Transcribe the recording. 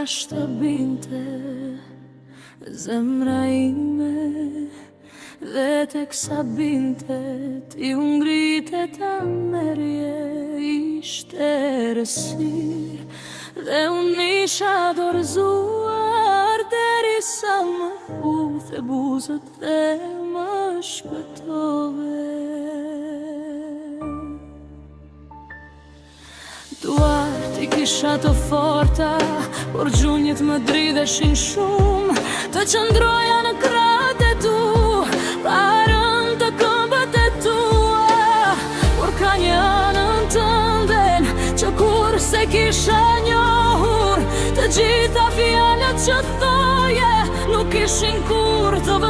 jashtë të binte zemra ime, dhe tek sa binte ti u ngrite ta merje. Ishte errësirë dhe unë isha dorëzuar, derisa më huthe buzët dhe më shpëtove. Duart i kisha të forta, por gjunjët më dridheshin shumë. Të qëndroja në krahët e tu, parën të këmbët e tua. Por ka një anën tënden që kur se kisha njohur, të gjitha fjalët që thoje nuk ishin kur të